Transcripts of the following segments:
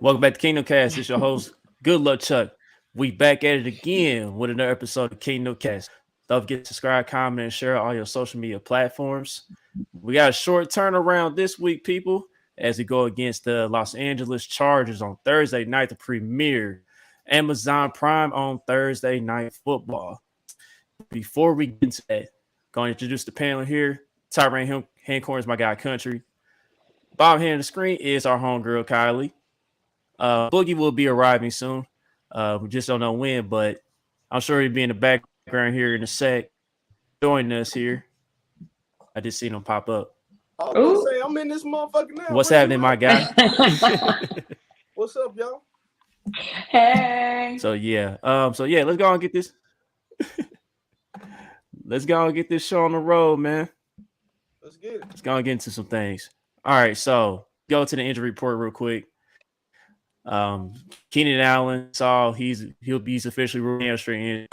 Welcome back to Kingdom Cast. It's your host, Good Luck Chuck. We back at it again with another episode of Kingdom Cast. Don't forget to subscribe, comment, and share on all your social media platforms. We got a short turnaround this week, people, as we go against the Los Angeles Chargers on Thursday night, the premiere Amazon Prime on Thursday Night Football. Before we get into that, going to introduce the panel here. Top right hand corner is my guy, Country. Bottom hand of the screen is our homegirl, Kylie. Boogie will be arriving soon. We just don't know when, but I'm sure he'll be in the background here in a sec, joining us here. I just seen him pop up. I was gonna say I'm in this motherfucker now. What's happening, my guy? What's up, y'all? Hey. So yeah, let's go and get this. Let's go and get this show on the road, man. Let's get it. Let's go and get into some things. All right, so go to the injury report real quick. Keenan Allen he'll be officially ruled hamstring,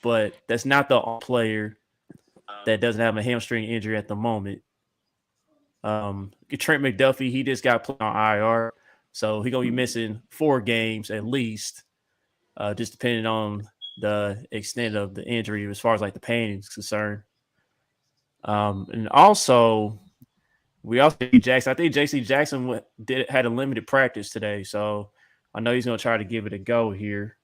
but that's not the only player that doesn't have a hamstring injury at the moment. Trent McDuffie, he just got put on IR, so he's gonna be missing 4 games at least, just depending on the extent of the injury as far as like the pain is concerned. And also we also see Jackson. I think J.C. Jackson had a limited practice today, so I know he's going to try to give it a go here.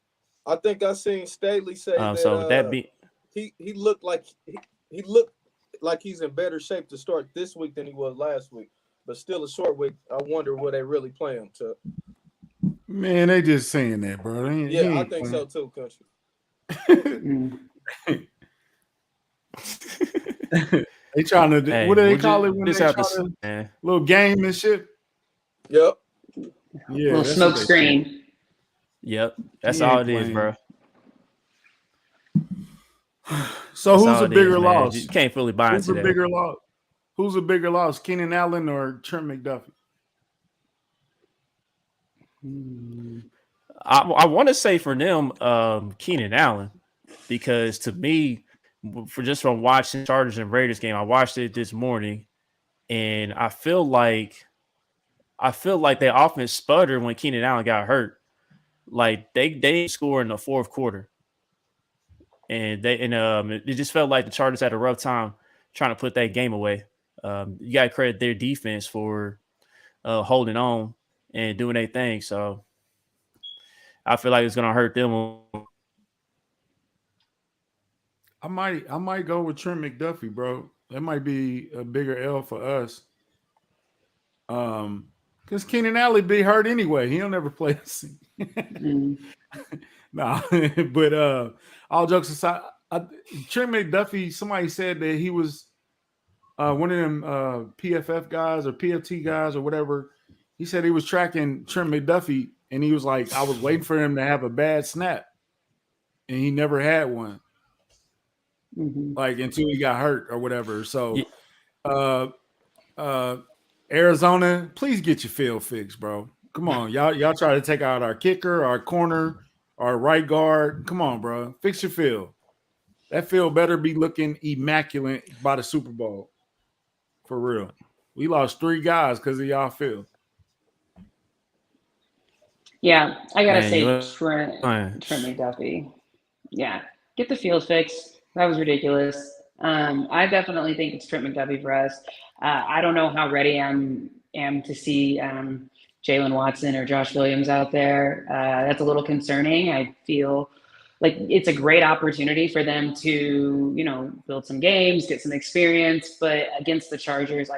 I think I seen Staley say that. So that be he looked like he looked like he's in better shape to start this week than he was last week, but still a short week. I wonder where they really play him to. Man, they just saying that, bro. Yeah, I think so too, Country. They trying to what do they call it when they try to little game and shit? Yep. Yeah, little smoke screen. Yep, that's all it is, bro. So who's a bigger loss? You can't fully buy into that. Who's a bigger loss? Who's a bigger loss, Keenan Allen or Trent McDuffie? I want to say for them, Keenan Allen, because to me, from watching Chargers and Raiders game, I watched it this morning, and I feel like their offense sputtered when Keenan Allen got hurt. Like they didn't score in the fourth quarter, and it just felt like the Chargers had a rough time trying to put that game away. You got to credit their defense for holding on and doing their thing. So I feel like it's going to hurt them. I might go with Trent McDuffie, bro. That might be a bigger L for us. Because Keenan Allen be hurt anyway. He'll never play. Nah, but all jokes aside, Trent McDuffie, somebody said that he was one of them PFF guys or PFT guys or whatever. He said he was tracking Trent McDuffie, and he was like, I was waiting for him to have a bad snap, and he never had one. Like until he got hurt or whatever. So Arizona, please get your field fixed, bro. Come on. Y'all try to take out our kicker, our corner, our right guard. Come on, bro. Fix your field. That field better be looking immaculate by the Super Bowl. For real. We lost 3 guys because of y'all field. Yeah, I gotta say Trent McDuffie. Yeah. Get the field fixed. That was ridiculous. I definitely think it's Trent McDuffie for us. I don't know how ready I am to see Jalen Watson or Josh Williams out there. That's a little concerning. I feel like it's a great opportunity for them to, build some games, get some experience. But against the Chargers,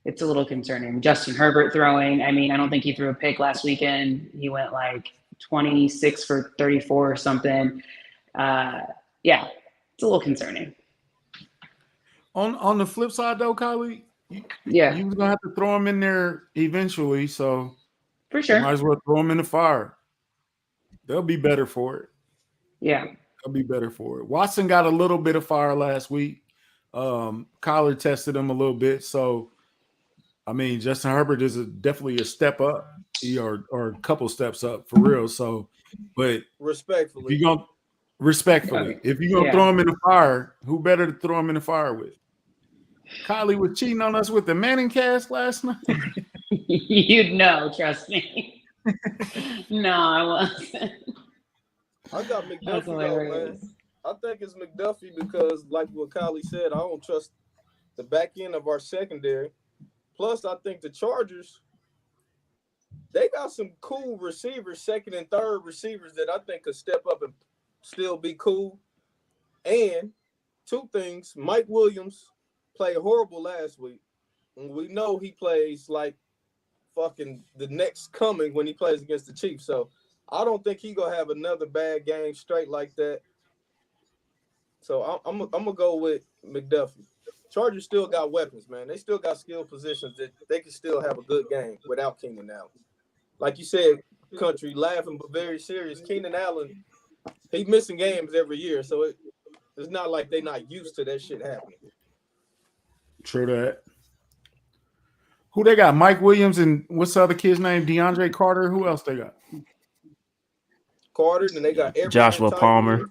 it's a little concerning. Justin Herbert throwing. I mean, I don't think he threw a pick last weekend. He went like 26 for 34 or something. Yeah. It's a little concerning. On the flip side, though, Kylie, you was gonna have to throw him in there eventually. So for sure, might as well throw him in the fire. They'll be better for it. Yeah, they'll be better for it. Watson got a little bit of fire last week. Kyler tested him a little bit. So, I mean, Justin Herbert is definitely a step up, or a couple steps up for real. So, but respectfully, if you're gonna throw him in the fire, who better to throw him in the fire with? Kylie was cheating on us with the Manning cast last night. You'd know, trust me. No, I wasn't. I got That's McDuffie though, man. hilarious. I think it's McDuffie because, like what Kylie said, I don't trust the back end of our secondary. Plus, I think the Chargers, they got some cool receivers, second and third receivers that I think could step up and still be cool. And two things, Mike Williams played horrible last week. And we know he plays like fucking the next coming when he plays against the Chiefs. So I don't think he gonna have another bad game straight like that. So I'm gonna go with McDuffie. Chargers still got weapons, man. They still got skill positions that they can still have a good game without Keenan Allen. Like you said, country, laughing but very serious. Keenan Allen, he missing games every year, so it's not like they're not used to that shit happening. True that. Who they got? Mike Williams and what's the other kid's name? DeAndre Carter. Who else they got? Carter, and they got Joshua Palmer.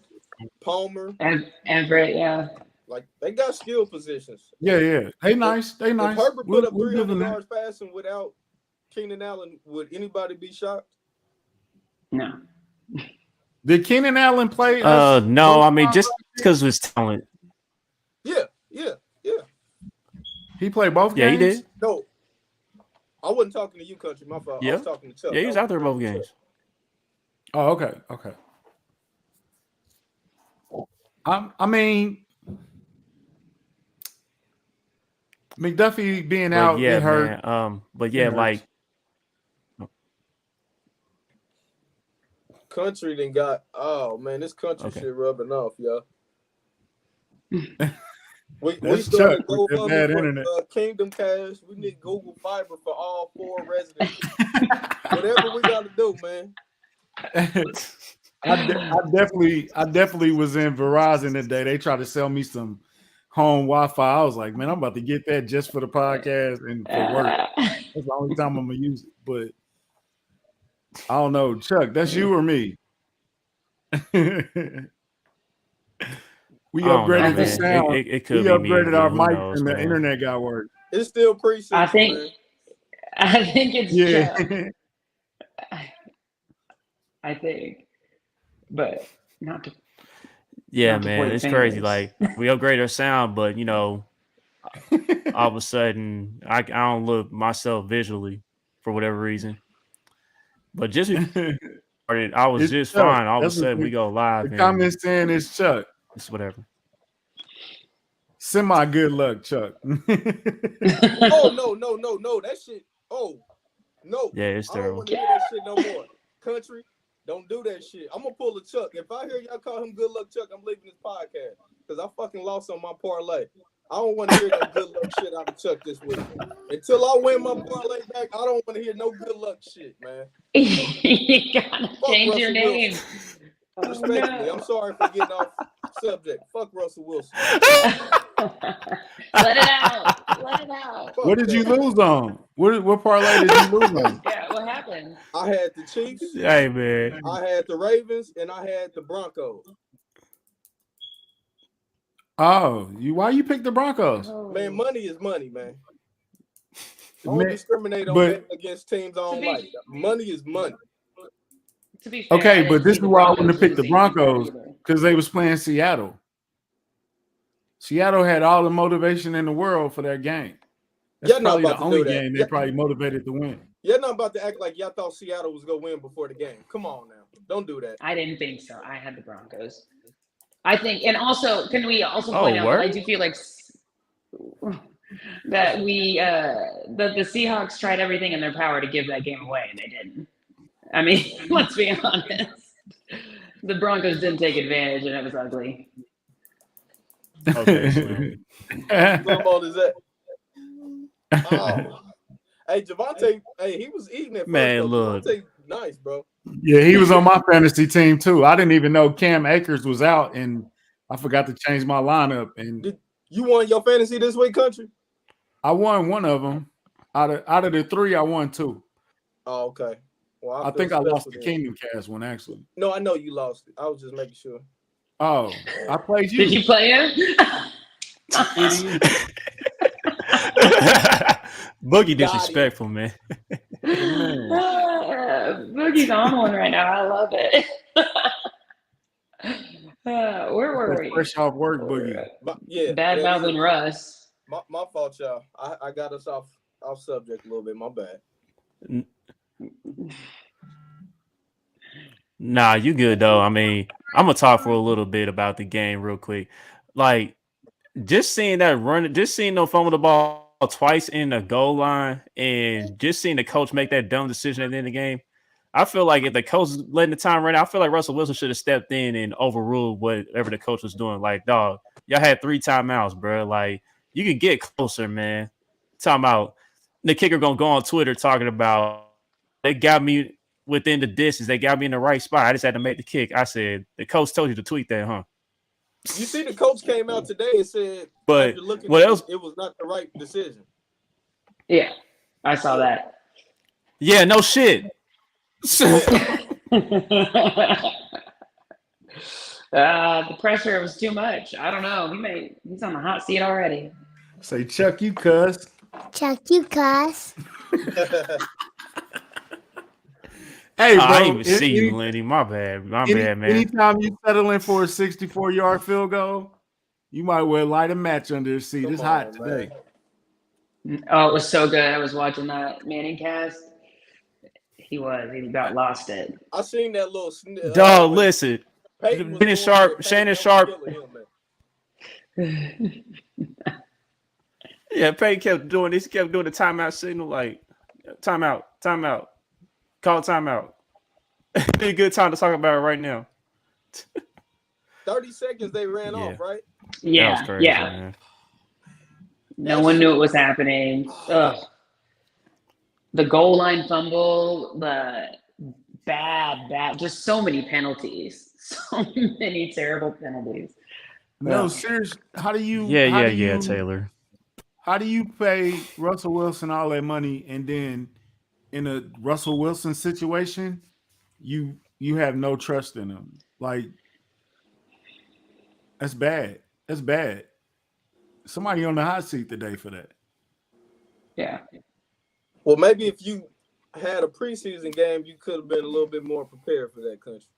And Everett, yeah. Like, they got skill positions. Yeah. They nice. They nice. If Herbert put up We'll 300 yards passing without Keenan Allen, would anybody be shocked? No. Did Keenan Allen play? No, I mean, just because of his talent. Yeah. He played both games? Yeah, he did. No. I wasn't talking to you, country. My fault. Yeah. I was talking to Chuck. Yeah, he was out there both games. Oh, okay. I mean, McDuffie being out, yeah, it hurt. Man. But yeah, like country then got. Oh man, this country shit rubbing off, y'all. We started Kingdom Kast. We need Google Fiber for all 4 residents. Whatever we got to do, man. I definitely was in Verizon today. They tried to sell me some home Wi-Fi. I was like, man, I'm about to get that just for the podcast and for work. That's the only time I'm gonna use it. But I don't know, Chuck. That's you or me? We upgraded the sound. It could we be upgraded me, our who mic, knows, and the man. internet got work. It's still preseason. I think it's Chuck. I think, but not to. Yeah, not to man, point it's fingers. crazy. Like, we upgrade our sound, but all of a sudden, I don't look myself visually for whatever reason. But just I was It's just Chuck. fine. All of a That's sudden, we go live. The comment saying it's Chuck. It's whatever. Semi good luck, Chuck. Oh no, that shit. Oh no. Yeah, it's I don't terrible. want to hear that shit no more. Country, don't do that shit. I'm gonna pull a Chuck. If I hear y'all call him good luck Chuck, I'm leaving this podcast because I fucking lost on my parlay. I don't want to hear that good luck shit out of Chuck this week. Until I win my parlay back, I don't want to hear no good luck shit, man. You gotta change your name. Respectfully, I'm sorry for getting off subject. Fuck Russell Wilson. Let it out. Fuck What did you that. lose on? What parlay did you lose on? Yeah, what happened? I had the Chiefs, Hey, man. I had the Ravens, and I had the Broncos. Oh, why you picked the Broncos? Man, money is money, man. I Man, don't discriminate on but- against teams I don't like. Money is money. To be fair, I Okay, didn't but this see is the why I Broncos wouldn't have picked the losing Broncos either. because they was playing Seattle. Seattle had all the motivation in the world for that game. That's Y'all not probably the about to only do that. game they probably motivated to win. You're not about to act like y'all thought Seattle was gonna win before the game. Come on now, don't do that. I didn't think so. I had the Broncos. I think, and also, can we also point out word? that I do feel like that that the Seahawks tried everything in their power to give that game away, and they didn't. I mean, let's be honest. The Broncos didn't take advantage, and it was ugly. Okay, so What ball is that? Oh. Hey, Javonte, hey, he was eating it. Man, first, look. Javonte, nice, bro. Yeah, he was on my fantasy team too. I didn't even know Cam Akers was out, and I forgot to change my lineup. And You won your fantasy this week, country? I won one of them. Out of the 3, I won 2. Oh, okay. Well, I think I feel lost special the then. Kingdom Cast one actually. No, I know you lost it. I was just making sure. Oh, I played you. Did you play him? Boogie disrespectful, man. Boogie's on one right now. I love it. Where were we? Fresh off work, Boogie. Bad mouthing Russ. My fault, y'all. I got us off subject a little bit. My bad. Nah, you good though. I mean, I'm gonna talk for a little bit about the game real quick. Like, just seeing that run, just seeing them fumble the ball twice in the goal line, and just seeing the coach make that dumb decision at the end of the game. I feel like if the coach is letting the time run out, I feel like Russell Wilson should have stepped in and overruled whatever the coach was doing. Like, dog, y'all had 3 timeouts, bro. Like, you could get closer, man. Timeout. The kicker gonna go on Twitter talking about they got me within the distance. They got me in the right spot. I just had to make the kick. I said, the coach told you to tweet that, huh? You see, the coach came out today and said, but what else? It was not the right decision. Yeah, I saw that. Yeah, no shit. The pressure was too much. I don't know. He's on the hot seat already. Say, Chuck, you cuss. Chuck, you cuss. Hey, bro. I didn't even see you, Lenny. My bad, man. Anytime you settle in for a 64-yard field goal, you might well light a match under the seat. It's hot today. Oh, it was so good. I was watching that Manning cast. He got lost it. I seen that little dog, listen. Shannon Sharp. Yeah, Peyton kept doing this. He kept doing the timeout signal, like timeout. Call timeout. Be a good time to talk about it right now. 30 seconds they ran off, right? Yeah, that was crazy, man. No one knew it was happening. Ugh. The goal line fumble, the bad, just so many penalties. So many terrible penalties. No, seriously, how do you Taylor. How do you pay Russell Wilson all that money and then in a Russell Wilson situation, you have no trust in him? Like, that's bad. That's bad. Somebody on the hot seat today for that. Yeah. Well, maybe if you had a preseason game, you could have been a little bit more prepared for that country.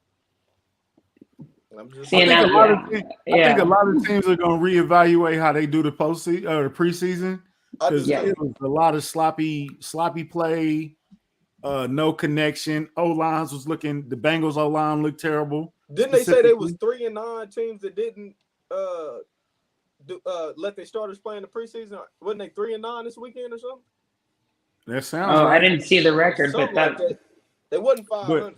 I think a lot of teams are going to reevaluate how they do the postseason or the preseason because it was a lot of sloppy play, no connection. O-lines was looking. The Bengals O-line looked terrible. Didn't they say there was 3-9 teams that didn't let their starters play in the preseason? Wasn't they 3-9 this weekend or something? That sounds. I didn't see the record, something but that they wasn't 500.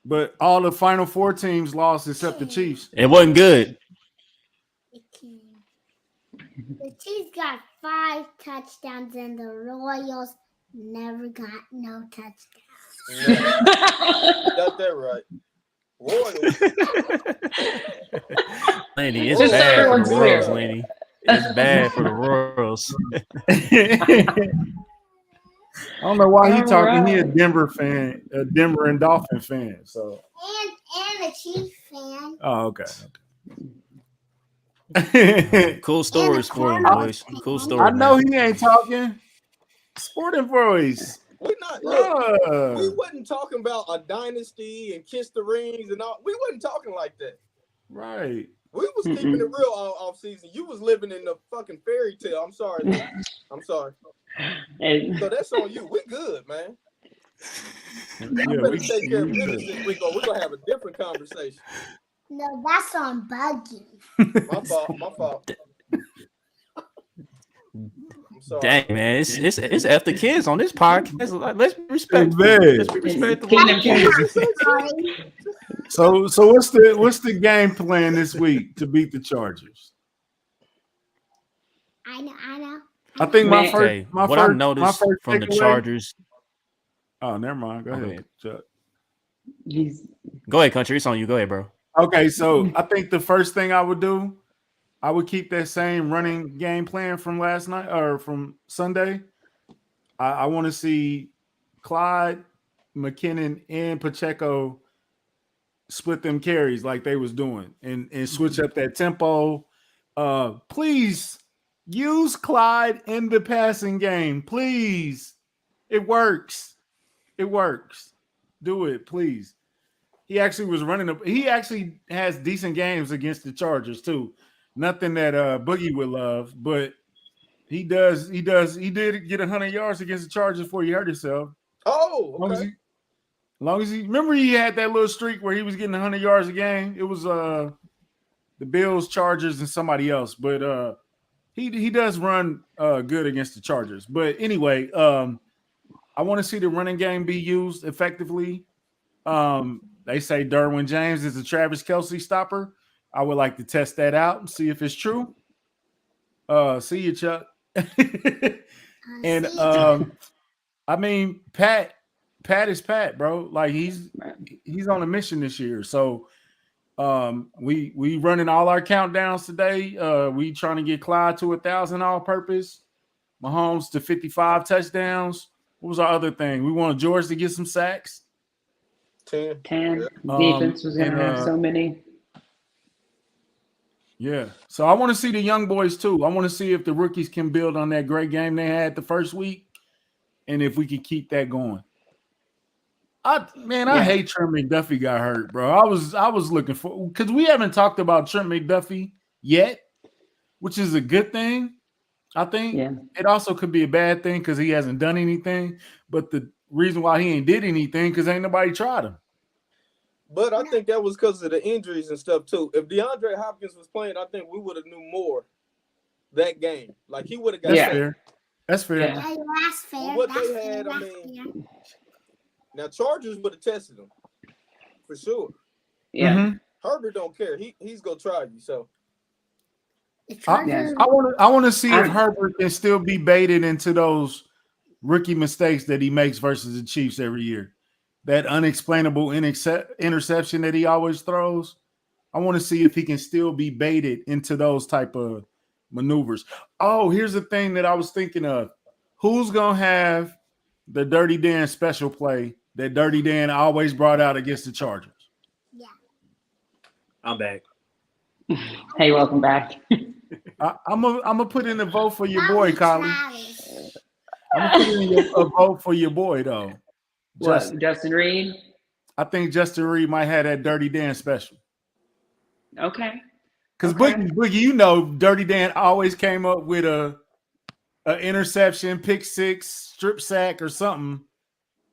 But all the Final Four teams lost except the Chiefs. It wasn't good. The Chiefs got 5 touchdowns and the Royals never got no touchdowns. Got that right. Royals. Lenny, it's bad for the Royals, Lenny. It's bad for the Royals. I don't know why he's talking. He a Denver fan, a Denver and Dolphin fan. So and a Chiefs fan. Oh, okay. Cool stories for him, boys. Cool story. I know he ain't talking. Sporting voice. We wasn't talking about a dynasty and kiss the rings and all. We wasn't talking like that. Right. We was keeping it real all off season. You was living in the fucking fairy tale. I'm sorry. I'm sorry. So that's on you. We good, man. You better take care of business this week or we're gonna have a different conversation. No, that's on Buggy. My fault. I'm sorry. Dang, man, it's after kids on this podcast. Let's respect. Let's respect the So what's the game plan this week to beat the Chargers? I know. I think I noticed from the Chargers. Oh, never mind. Go ahead, Chuck. Go ahead, country. It's on you. Go ahead, bro. Okay, so I think the first thing I would do, I would keep that same running game plan from last night or from Sunday. I want to see Clyde, McKinnon, and Pacheco split them carries like they was doing and switch up that tempo. Please Use Clyde in the passing game, please. It works. It works. Do it, please. He actually was running. He actually has decent games against the Chargers too. Nothing that Boogie would love, but he does. He does. He did get 100 yards against the Chargers before he hurt himself. Oh, okay. Long as he remember, he had that little streak where he was getting 100 yards a game. It was the Bills, Chargers, and somebody else, but he does run good against the Chargers. But anyway, I want to see the running game be used effectively. They say Derwin James is a Travis Kelce stopper. I would like to test that out and see if it's true. See you, Chuck. And I mean, Pat is Pat, bro. Like he's on a mission this year. So we running all our countdowns today. We trying to get Clyde to 1,000 all purpose. Mahomes to 55 touchdowns. What was our other thing? We wanted George to get some sacks. 10. Defense was going to have so many. Yeah. So I want to see the young boys too. I want to see if the rookies can build on that great game they had the first week and if we can keep that going. I hate Trent McDuffie got hurt, bro. I was looking for, because we haven't talked about Trent McDuffie yet, which is a good thing. I think it also could be a bad thing because he hasn't done anything. But the reason why he ain't did anything because ain't nobody tried him. But I think that was because of the injuries and stuff too. If DeAndre Hopkins was playing, I think we would have knew more that game. Like he would have got fair. That's fair. Yeah, that's fair. Well, what they had, I mean, now Chargers would have tested him for sure. Yeah, Herbert don't care. He's gonna try you. So I want to see if Herbert can still be baited into those rookie mistakes that he makes versus the Chiefs every year. That unexplainable interception that he always throws. I want to see if he can still be baited into those type of maneuvers. Oh, here's the thing that I was thinking of. Who's going to have the Dirty Dan special play that Dirty Dan always brought out against the Chargers? Yeah. I'm back. Hey, welcome back. I'm gonna put in a vote for your boy, Colin. I'm gonna put in a vote for your boy, though. Justin Reed? I think Justin Reed might have that Dirty Dan special. Okay. Because Boogie, you know, Dirty Dan always came up with a interception, pick six, strip sack, or something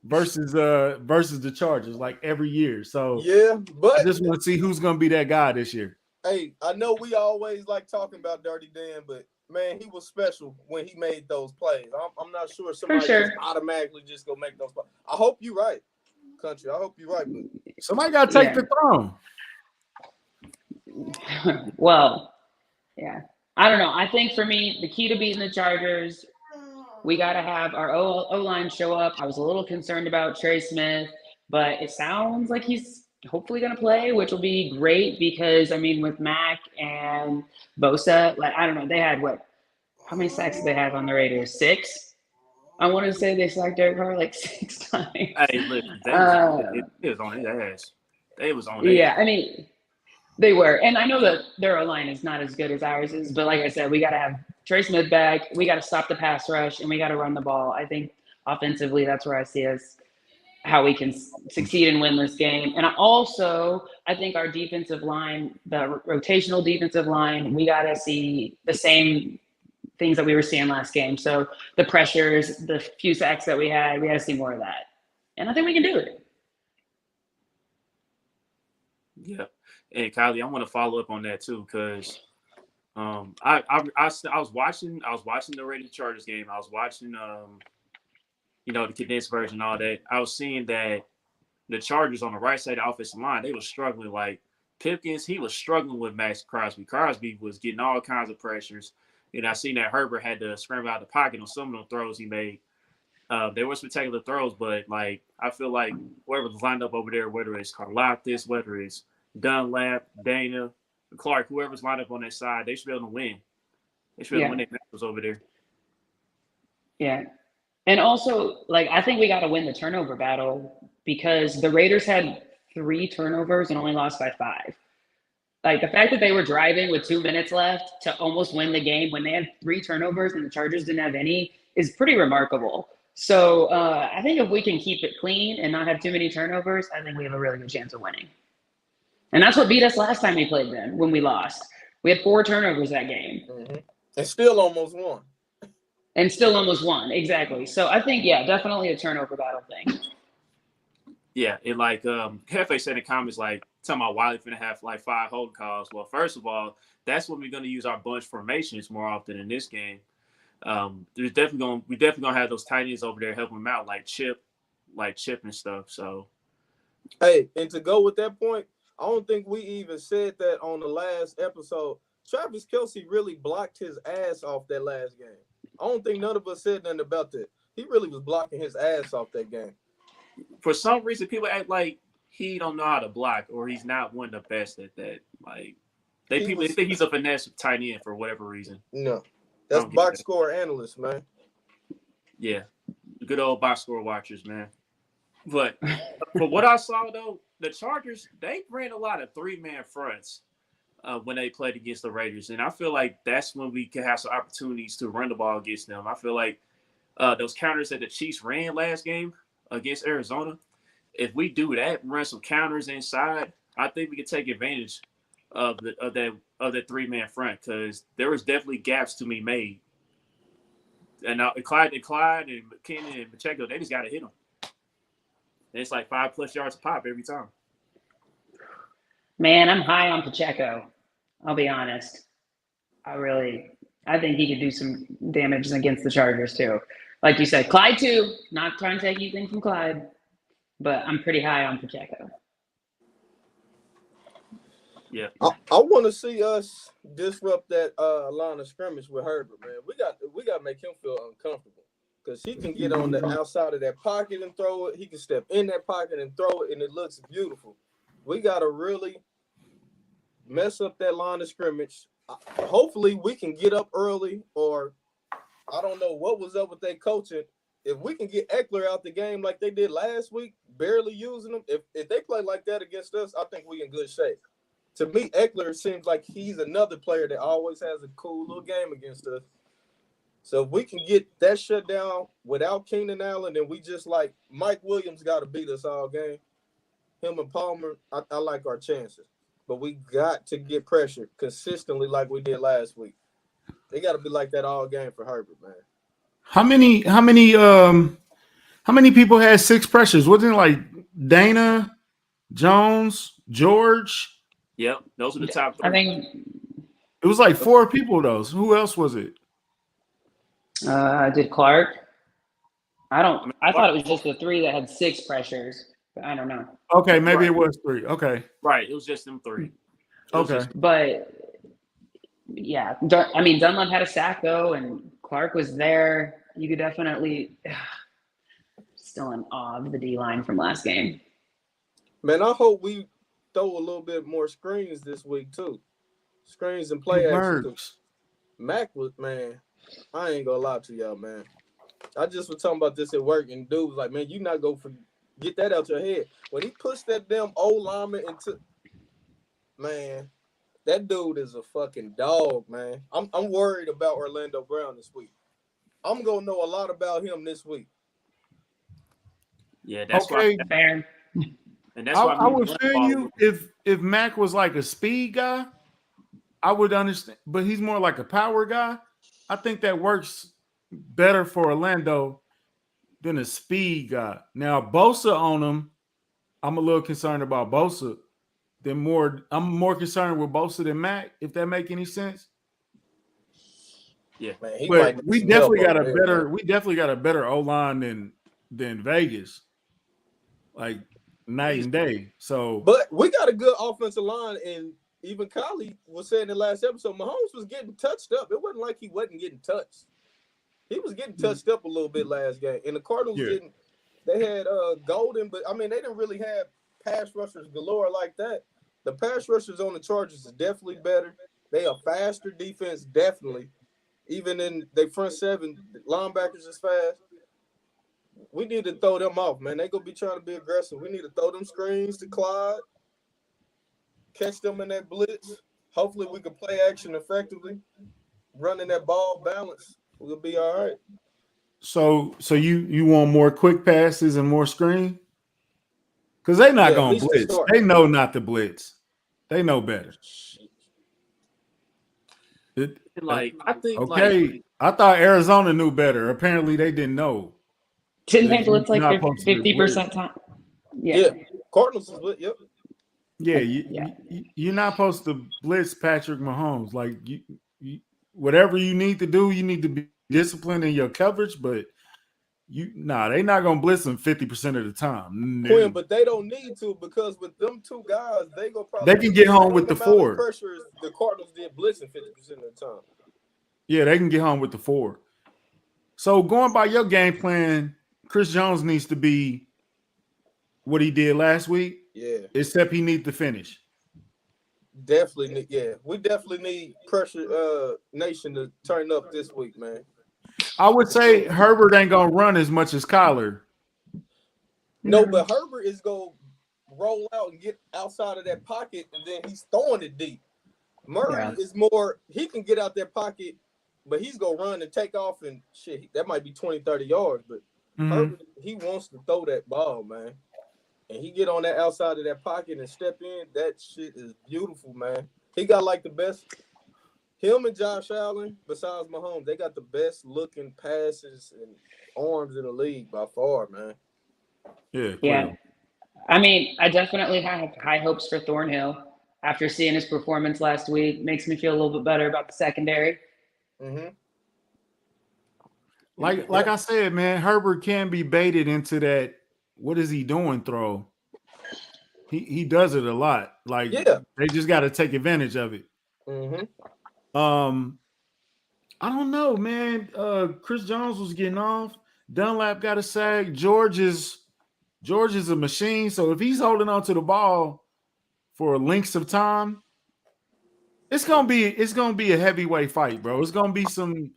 versus the Chargers like every year. So yeah, but I just want to see who's gonna be that guy this year. Hey, I know we always like talking about Dirty Dan, but man, he was special when he made those plays. I'm not sure somebody just automatically just go make those plays. I hope you're right, Country. I hope you're right. But somebody got to take the throne. Well, yeah. I don't know. I think for me, the key to beating the Chargers, we got to have our O-line show up. I was a little concerned about Trey Smith, but it sounds like he's hopefully going to play, which will be great because, I mean, with Mac and Bosa, like, I don't know, they had how many sacks did they have on the Raiders? 6? I want to say they sacked Derek Carr like 6 times. Hey, look, it was on his ass. They was on their ass. I mean, they were. And I know that their line is not as good as ours is, but like I said, we got to have Trey Smith back. We got to stop the pass rush, and we got to run the ball. I think offensively, that's where I see us, how we can succeed and win this game. And I think our defensive line, the rotational defensive line, we got to see the same things that we were seeing last game. So the pressures, the few sacks that we got to see more of that. And I think we can do it. Yeah. And Kylie, I want to follow up on that too, because I was watching the Raiders Chargers game. I was watching the condensed version, all that. I was seeing that the Chargers on the right side of the offensive line, they were struggling. Like Pipkins, he was struggling with Max Crosby. Crosby was getting all kinds of pressures. And I seen that Herbert had to scramble out the pocket on some of the throws he made. They were spectacular throws, but like I feel like whoever was lined up over there, whether it's Karlaftis, whether it's Dunlap, Dana, Clark, whoever's lined up on that side, they should be able to win. They should be able to win their matches over there. Yeah. And also, like, I think we got to win the turnover battle because the Raiders had 3 turnovers and only lost by 5. Like the fact that they were driving with 2 minutes left to almost win the game when they had 3 turnovers and the Chargers didn't have any is pretty remarkable. So I think if we can keep it clean and not have too many turnovers, I think we have a really good chance of winning. And that's what beat us last time we played them when we lost. We had 4 turnovers that game. Mm-hmm. And still almost won. Exactly. So I think, yeah, definitely a turnover battle thing. Yeah, it like Hefe said in the comments, like talking about Wiley finna have like 5 holding calls. Well, first of all, that's when we're gonna use our bunch formations more often in this game. We definitely gonna have those tight ends over there helping them out, like Chip and stuff. So, hey, and to go with that point, I don't think we even said that on the last episode. Travis Kelce really blocked his ass off that last game. I don't think none of us said nothing about that. He really was blocking his ass off that game. For some reason, people act like he don't know how to block or he's not one of the best at that. Like they think he's a finesse tight end for whatever reason. No, that's box score analyst, man. Yeah, good old box score watchers, man. But for what I saw though, the Chargers they ran a lot of 3-man fronts when they played against the Raiders, and I feel like that's when we can have some opportunities to run the ball against them. I feel like those counters that the Chiefs ran last game against Arizona, if we do that, run some counters inside, I think we can take advantage of that 3-man front because there was definitely gaps to be made. And Clyde and McKinnon and Pacheco, they just got to hit them. And it's like 5+ yards a pop every time. Man, I'm high on Pacheco. I'll be honest. I think he could do some damage against the Chargers too. Like you said, Clyde too. Not trying to take anything from Clyde, but I'm pretty high on Pacheco. Yeah, I want to see us disrupt that line of scrimmage with Herbert, man. We got to make him feel uncomfortable because he can get on the outside of that pocket and throw it. He can step in that pocket and throw it, and it looks beautiful. We got to really mess up that line of scrimmage. Hopefully, we can get up early, or I don't know what was up with their coaching. If we can get Eckler out the game like they did last week, barely using him, if they play like that against us, I think we in good shape. To me, Eckler seems like he's another player that always has a cool little game against us. So if we can get that shut down without Keenan Allen, then we just like Mike Williams got to beat us all game. Him and Palmer, I like our chances. But we got to get pressure consistently like we did last week. They got to be like that all game for Herbert, man. How many people had 6 pressures? Wasn't it like Dana, Jones, George? Yep, those are the top 3. I think it was like 4 people. Those. Who else was it? Did Clark? I thought it was just the 3 that had 6 pressures, but I don't know. Okay, maybe it was 3. Okay, right, it was just them 3. Okay, but yeah, I mean Dunlap had a sack though, and Clark was there. You could definitely still in awe of the D line from last game. Man, I hope we throw a little bit more screens this week too. Screens and play action. Mac was, man, I ain't gonna lie to y'all, man. I just was talking about this at work, and dude was like, man, you not gonna get that out your head. When he pushed that damn old lineman into, man, that dude is a fucking dog, man. I'm worried about Orlando Brown this week. I'm gonna know a lot about him this week. Yeah, that's okay. Why. And that's I would feel you if Mac was like a speed guy, I would understand. But he's more like a power guy. I think that works better for Orlando than a speed guy. Now Bosa on him, I'm a little concerned about Bosa. I'm more concerned with Bosa than Mac. If that make any sense. Yeah, man. But we definitely got a better O-line than Vegas. Like night and day. So, but we got a good offensive line, and even Kylie was saying in the last episode, Mahomes was getting touched up. It wasn't like he wasn't getting touched. He was getting touched up a little bit last game, and the Cardinals didn't. They had Golden, but I mean they didn't really have pass rushers galore like that. The pass rushers on the Chargers is definitely better. They are faster defense, definitely. Even in their front 7, linebackers is fast. We need to throw them off, man. They gonna be trying to be aggressive. We need to throw them screens to Clyde. catch them in that blitz. Hopefully, we can play action effectively. Running that ball balance, we'll be all right. So you want more quick passes and more screen? Because they're not Yeah, at going to least to blitz. start. They know not to blitz. They know better. Like I think, okay, like I thought Arizona knew better. Apparently, they didn't know. Didn't that they blitz you're like not supposed to 50% time? Yeah. Cardinals is blitz. Yep. Yeah, Yeah. you're not supposed to blitz Patrick Mahomes. Like whatever you need to do, you need to be disciplined in your coverage. But they're not gonna blitz him 50% of the time. No. Quinn, but they don't need to because with them two guys, they go probably They can get home with the 4. Pressure is the Cardinals did blitzing 50% of the time. Yeah, they can get home with the 4. So going by your game plan, Chris Jones needs to be what he did last week. Yeah. Except he needs to finish. Definitely, yeah. We definitely need pressure nation to turn up this week, man. I would say Herbert ain't gonna run as much as Kyler. No, but Herbert is gonna roll out and get outside of that pocket, and then he's throwing it deep. Murray is more, he can get out that pocket, but he's gonna run and take off and shit. That might be 20, 30 yards, but Herbert, he wants to throw that ball, man. And he get on that outside of that pocket and step in. That shit is beautiful, man. He got like the best. Him and Josh Allen, besides Mahomes, they got the best looking passes and arms in the league by far, man. Yeah. Yeah. I mean, I definitely have high hopes for Thornhill after seeing his performance last week. Makes me feel a little bit better about the secondary. Mm-hmm. Like I said, man, Herbert can be baited into that. What is he doing? Throw. He does it a lot. Like they just got to take advantage of it. Mm-hmm. I don't know, man. Chris Jones was getting off. Dunlap got a sack. George is a machine. So if he's holding on to the ball for lengths of time, it's gonna be a heavyweight fight, bro. It's gonna be some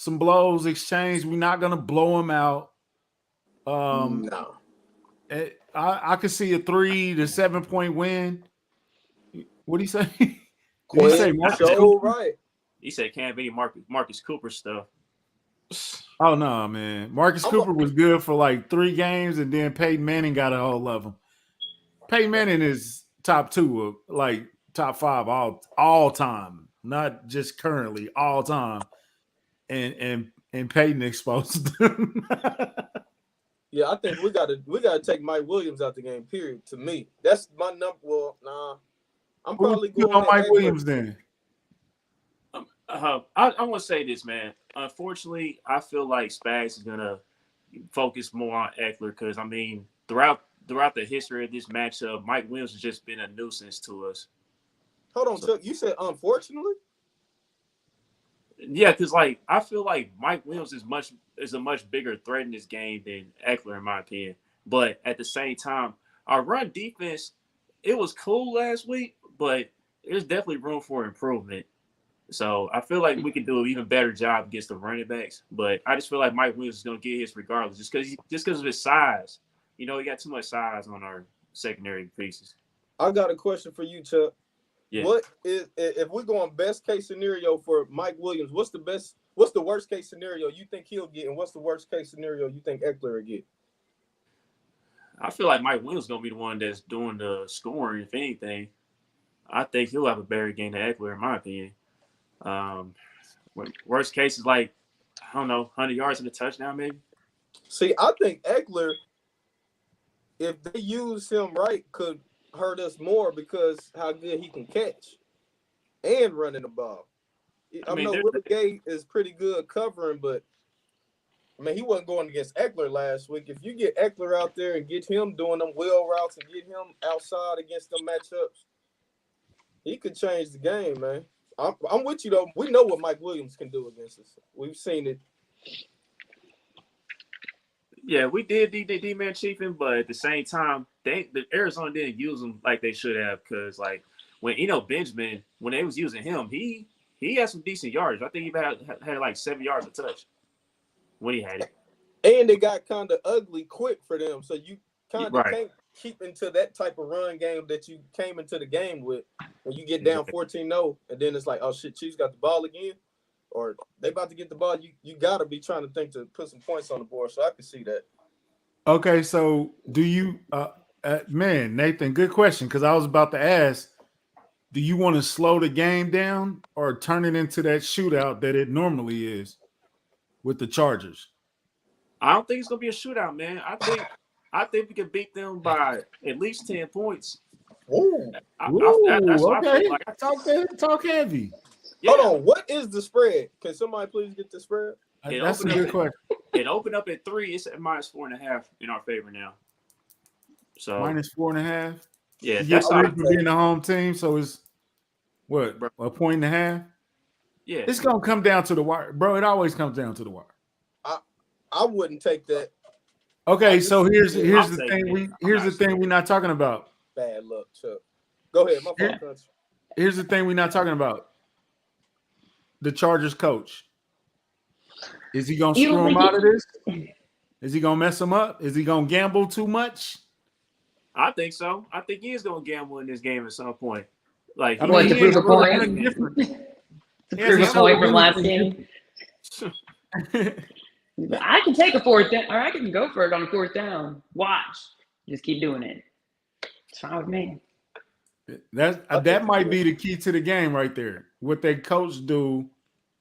blows exchanged. We're not gonna blow him out. No. I could see a 3 to 7 point win. What do you say? Did he say Marcus Cooper? Right. He said can't be Marcus Cooper stuff. Oh no, man. Marcus Cooper was good for like 3 games, and then Peyton Manning got a hold of him. Peyton Manning is top 2 like top 5 all time, not just currently, all time. And Peyton exposed them. Yeah, I think we gotta take Mike Williams out the game. Period. To me, that's my number. Well, nah, I'm probably going on Mike Williams then. I want to say this, man. Unfortunately, I feel like Spags is gonna focus more on Eckler because I mean, throughout the history of this matchup, Mike Williams has just been a nuisance to us. Hold on, Chuck. You said unfortunately? Yeah, because like I feel like Mike Williams is a much bigger threat in this game than Eckler, in my opinion. But at the same time, our run defense, it was cool last week, but there's definitely room for improvement. So I feel like we could do an even better job against the running backs. But I just feel like Mike Williams is going to get his regardless, just because of his size. You know, he got too much size on our secondary pieces. I got a question for you, Chuck. Yeah. What is, if we're going best case scenario for Mike Williams, what's the worst case scenario you think he'll get, and what's the worst case scenario you think Eckler will get? I feel like Mike Williams is going to be the one that's doing the scoring, if anything. I think he'll have a better game than Eckler, in my opinion. Worst case is like, I don't know, 100 yards and a touchdown, maybe. See, I think Eckler, if they use him right, could hurt us more because how good he can catch and running the ball. I know Willie Gay is pretty good covering, but I mean, he wasn't going against Eckler last week. If you get Eckler out there and get him doing them wheel routes and get him outside against them matchups, he could change the game, man. I'm with you, though. We know what Mike Williams can do against us. We've seen it. Yeah, we did D-man chiefing, but at the same time, the Arizona didn't use him like they should have because, like, when Benjamin, when they was using him, he had some decent yards. I think he had like 7 yards a touch when he had it. And it got kind of ugly quick for them, so you kind of can't keep into that type of run game that you came into the game with when you get down 14-0, and then it's like, oh shit, Chiefs got the ball again, or they about to get the ball. You gotta be trying to think to put some points on the board. So I can see that. Okay, so do you, man, Nathan? Good question, because I was about to ask. Do you want to slow the game down or turn it into that shootout that it normally is with the Chargers? I don't think it's gonna be a shootout, man. I think we can beat them by at least 10 points. Ooh. That's what okay. I feel like. Talk heavy. Yeah. Hold on, what is the spread? Can somebody please get the spread? That's a good question. It opened up at 3. It's at -4.5 in our favor now. So -4.5. Yeah, that's for being a home team. So it's what, bro, 1.5? Yeah, it's gonna come down to the wire, bro. It always comes down to the wire. I wouldn't take that. Okay, so here's the thing we're not talking about. Bad luck, Chuck. Go ahead, my fault. Here's the thing we're not talking about. The Chargers coach. Is he gonna screw him out of this? Is he gonna mess him up? Is he gonna gamble too much? I think so. I think he is gonna gamble in this game at some point. Like, to prove a point. Prove a point from last game. I can take a 4th down, or I can go for it on a 4th down. Watch, just keep doing it. It's fine with me. That might be the key to the game right there. What that coach do?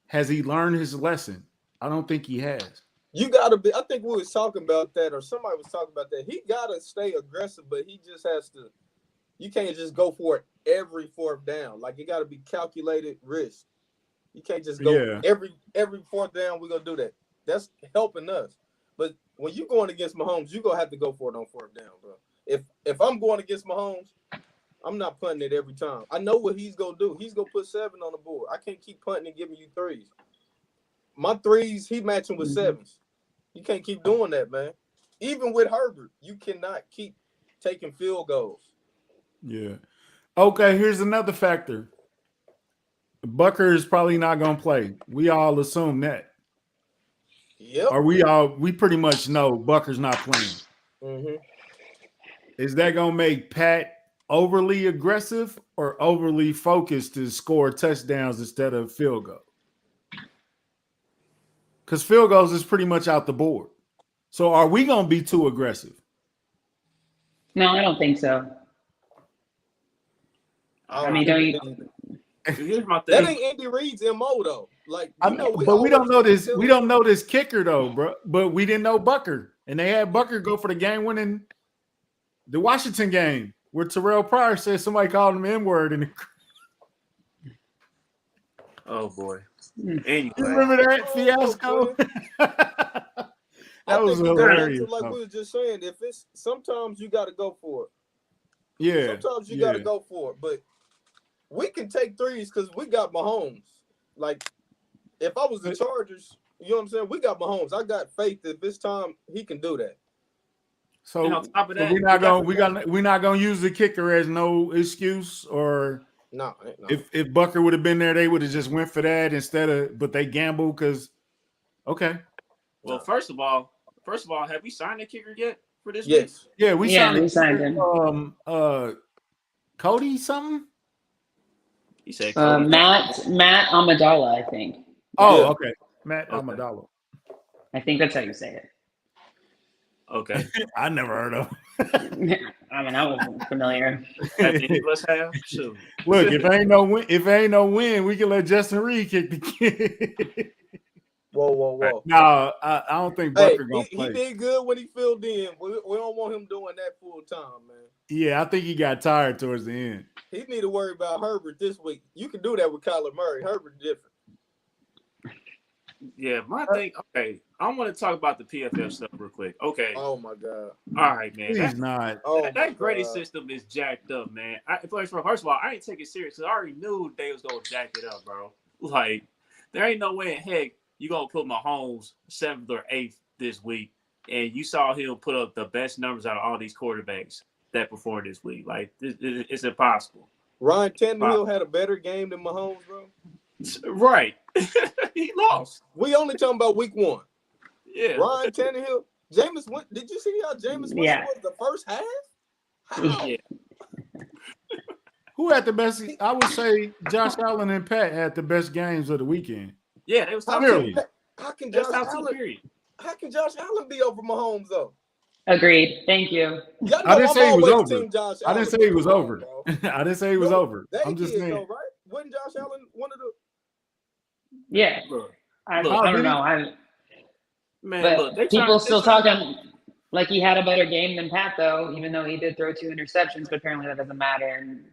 Has he learned his lesson? I don't think he has. You gotta be. I think we was talking about that, or somebody was talking about that. He gotta stay aggressive, but he just has to. You can't just go for it every 4th down. Like, it gotta be calculated risk. You can't just go every 4th down. We're gonna do that. That's helping us. But when you're going against Mahomes, you're gonna have to go for it on 4th down, bro. If I'm going against Mahomes, I'm not punting it every time. I know what he's gonna do. He's gonna put 7 on the board. I can't keep punting and giving you 3s. My 3s, he matching with 7s. You can't keep doing that, man. Even with Herbert, you cannot keep taking field goals. Yeah. Okay, here's another factor. Bucker is probably not gonna play. We all assume that. Yep. Or we pretty much know Bucker's not playing. Mm-hmm. Is that gonna make Pat overly aggressive or overly focused to score touchdowns instead of field goal? Because field goals is pretty much out the board. So are we gonna be too aggressive? No, I don't think so. I mean, don't you? Here's my thing. That ain't Andy Reid's MO though. Like, but we don't know this. We don't know this kicker though, bro. But we didn't know Bucker, and they had Bucker go for the game-winning, the Washington game, where Terrell Pryor said somebody called him N-word. And oh boy, anyway. You remember that fiasco? That was hilarious. Like we were just saying, if it's sometimes you got to go for it. Yeah. Sometimes you got to go for it, but we can take 3s because we got Mahomes. Like, if I was the Chargers, you know what I'm saying? We got Mahomes. I got faith that this time he can do that. So, and on top of that, we're not gonna use the kicker as no excuse, or no. If Bucker would have been there, they would have just went for that instead of. But they gambled because. Okay. Well, first of all, have we signed a kicker yet for this? Yes. Week? Yeah, we signed him. Cody something. He said Matt Amidala, I think. Oh, okay. Matt Amidala. I think that's how you say it. Okay. I never heard of him. I mean, I wasn't familiar. Any of us have? Sure. Look, if ain't no win, we can let Justin Reed kick the kid. Whoa. No, I don't think Bucker gonna play. He did good when he filled in. We don't want him doing that full time, man. Yeah, I think he got tired towards the end. He need to worry about Herbert this week. You can do that with Kyler Murray. Herbert different. Yeah, my thing. Okay, I want to talk about the PFF stuff real quick. Okay. Oh my God. All right, man. He's not. That grading system is jacked up, man. First of all, I ain't take it serious because I already knew they was gonna jack it up, bro. Like, there ain't no way in heck you gonna put Mahomes 7th or 8th this week, and you saw him put up the best numbers out of all these quarterbacks that performed this week. Like, it's impossible. Ryan Tannehill had a better game than Mahomes, bro. Right. He lost. We only talking about week 1. Yeah. Ryan Tannehill. Jameis, did you see how Jameis was the first half? Yeah. Who had the best? I would say Josh Allen and Pat had the best games of the weekend. Yeah, it was top Clearly. two. How can It was Josh top two, Allen? period. How can Josh Allen be over Mahomes though? Agreed. Thank you. Y'all I know didn't I'm say he was always over. Team Josh I Allen. didn't say he was Come on, over. bro. I didn't say he was over. They I'm just did saying. though, right? Wasn't Josh Allen one of the? Yeah. Look, I look, don't know. man, But look, they people trying, still talking like he had a better game than Pat, though, even though he did throw 2 interceptions. But apparently that doesn't matter. And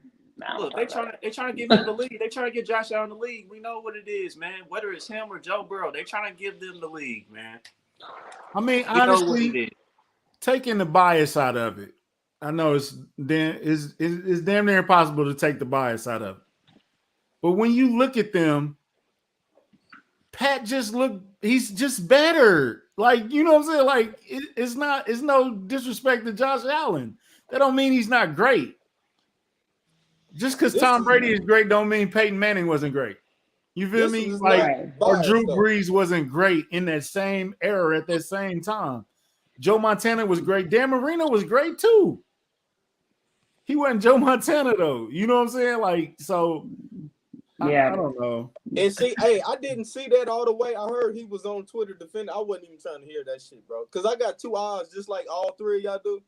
Look, they trying to give him the league. They trying to get Josh Allen the league. We know what it is, man. Whether it's him or Joe Burrow, they trying to give them the league, man. I mean, We know what it honestly, is. taking the bias out of it, I know it's damn near impossible to take the bias out of it. But when you look at them, Pat he's just better. Like, you know what I'm saying? Like, it's no disrespect to Josh Allen. That don't mean he's not great. Just because Tom Brady is great don't mean Peyton Manning wasn't great. You feel me? Like, or Drew Brees wasn't great in that same era at that same time. Joe Montana was great. Dan Marino was great too. He wasn't Joe Montana though. You know what I'm saying? Like, so yeah, I don't know. And see, hey, I didn't see that all the way. I heard he was on Twitter defending. I wasn't even trying to hear that shit, bro. Because I got 2 eyes, just like all 3 of y'all do.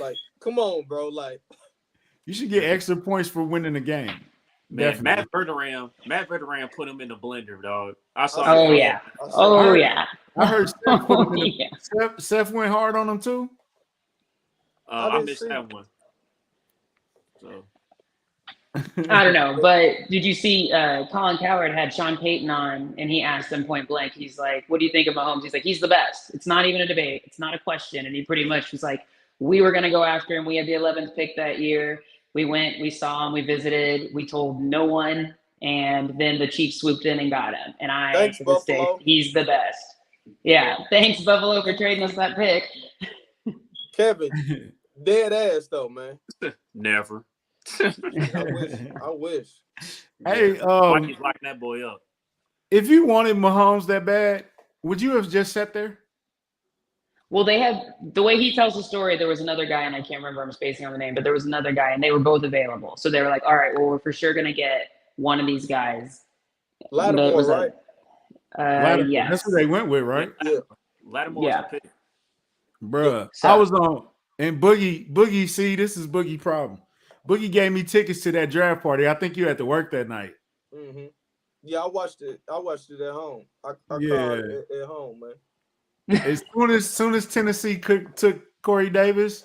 Like, come on, bro. Like, you should get extra points for winning the game. Man, Definitely. Matt Verderam put him in the blender, dog. I saw. Oh yeah. Oh yeah. I heard Seth put him in the, Seth went hard on him too. I missed that one. So I don't know, but did you see Colin Cowherd had Sean Payton on, and he asked him point blank. He's like, "What do you think of Mahomes?" He's like, "He's the best. It's not even a debate. It's not a question." And he pretty much was like, "We were going to go after him. We had the 11th pick that year. We went, we saw him, we visited. We told no one, and then the Chiefs swooped in and got him. And thanks, to this day, he's the best." Yeah, thanks Buffalo for trading us that pick. Kevin, dead ass though, man. Never. I wish. Hey, Mikey's locking that boy up. If you wanted Mahomes that bad, would you have just sat there? Well, they had, the way he tells the story, there was another guy, and I can't remember, I'm spacing on the name, but there was another guy, and they were both available. So they were like, all right, well, we're for sure going to get one of these guys. Lattimore, right? Lattimore. Yes. That's what they went with, right? Yeah. Lattimore was the pick. Bruh, So, I was on, and Boogie, see, this is Boogie problem. Boogie gave me tickets to that draft party. I think you had to work that night. Mm-hmm. Yeah, I watched it at home. I called it at home, man. As soon as Tennessee took Corey Davis,